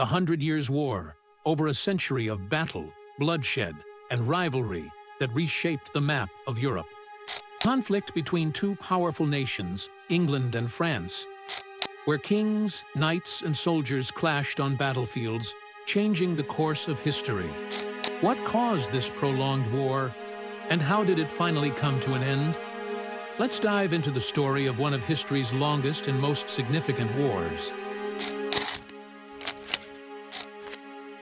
the 100 Years' War, over a century of battle, bloodshed, and rivalry that reshaped the map of Europe. Conflict between two powerful nations, England and France, where kings, knights, and soldiers clashed on battlefields, changing the course of history. What caused this prolonged war, and how did it finally come to an end? Let's dive into the story of one of history's longest and most significant wars.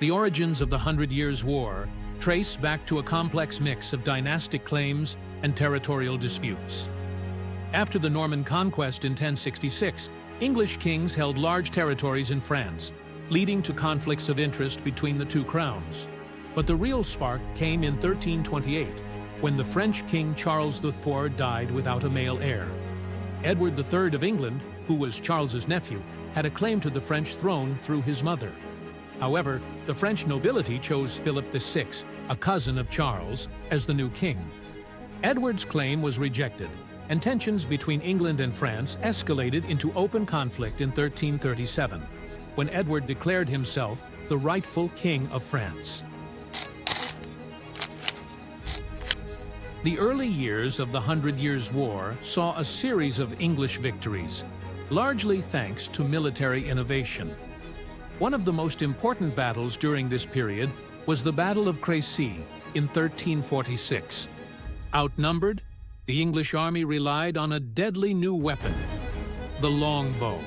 The origins of the 100 Years' War trace back to a complex mix of dynastic claims and territorial disputes. After the Norman conquest in 1066, English kings held large territories in France, leading to conflicts of interest between the two crowns. But the real spark came in 1328, when the French King Charles IV died without a male heir. Edward III of England, who was Charles's nephew, had a claim to the French throne through his mother. However, the French nobility chose Philip VI, a cousin of Charles, as the new king. Edward's claim was rejected, and tensions between England and France escalated into open conflict in 1337, when Edward declared himself the rightful king of France. The early years of the 100 Years' War saw a series of English victories, largely thanks to military innovation. One of the most important battles during this period was the Battle of Crécy in 1346. Outnumbered, the English army relied on a deadly new weapon, the longbow.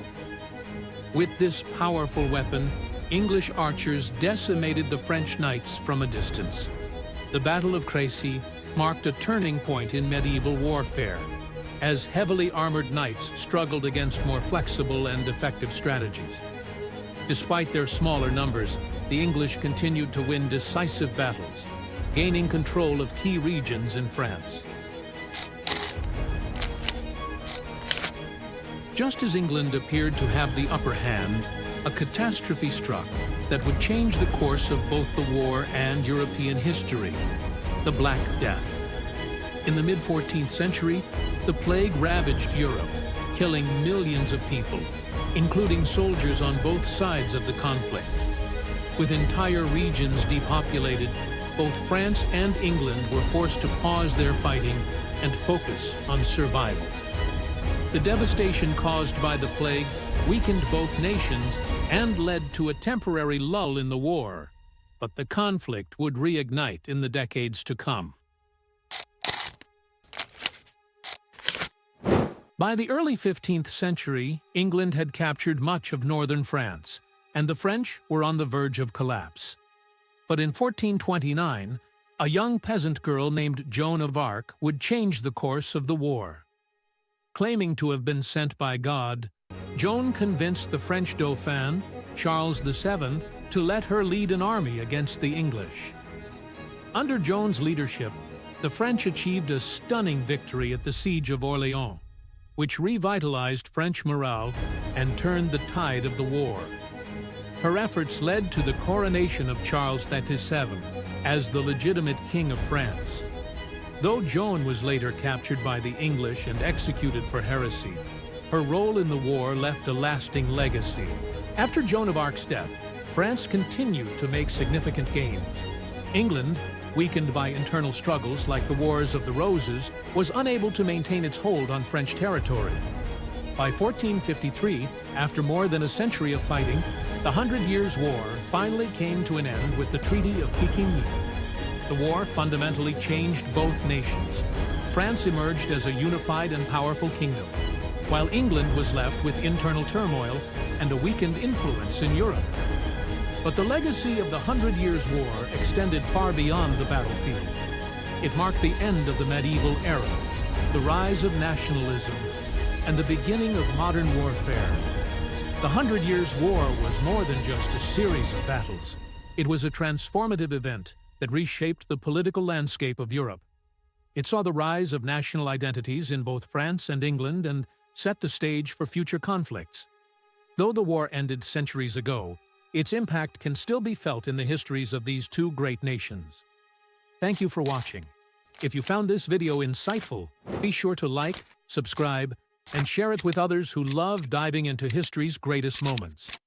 With this powerful weapon, English archers decimated the French knights from a distance. The Battle of Crécy marked a turning point in medieval warfare, as heavily armored knights struggled against more flexible and effective strategies. Despite their smaller numbers, the English continued to win decisive battles, gaining control of key regions in France. Just as England appeared to have the upper hand, a catastrophe struck that would change the course of both the war and European history: the Black Death. In the mid-14th century, the plague ravaged Europe, killing millions of people, including soldiers on both sides of the conflict. With entire regions depopulated, both France and England were forced to pause their fighting and focus on survival. The devastation caused by the plague weakened both nations and led to a temporary lull in the war, but the conflict would reignite in the decades to come. By the early 15th century, England had captured much of northern France, and the French were on the verge of collapse. But in 1429, a young peasant girl named Joan of Arc would change the course of the war. Claiming to have been sent by God, Joan convinced the French Dauphin, Charles VII, to let her lead an army against the English. Under Joan's leadership, the French achieved a stunning victory at the Siege of Orléans, which revitalized French morale and turned the tide of the war. Her efforts led to the coronation of Charles VII as the legitimate king of France. Though Joan was later captured by the English and executed for heresy, her role in the war left a lasting legacy. After Joan of Arc's death, France continued to make significant gains. England, weakened by internal struggles like the Wars of the Roses, was unable to maintain its hold on French territory. By 1453, after more than a century of fighting, the 100 Years' War finally came to an end with the Treaty of Peking. The war fundamentally changed both nations. France emerged as a unified and powerful kingdom, while England was left with internal turmoil and a weakened influence in Europe. But the legacy of the 100 Years' War extended far beyond the battlefield. It marked the end of the medieval era, the rise of nationalism, and the beginning of modern warfare. The 100 Years' War was more than just a series of battles. It was a transformative event that reshaped the political landscape of Europe. It saw the rise of national identities in both France and England and set the stage for future conflicts. Though the war ended centuries ago, its impact can still be felt in the histories of these two great nations. Thank you for watching. If you found this video insightful, be sure to like, subscribe, and share it with others who love diving into history's greatest moments.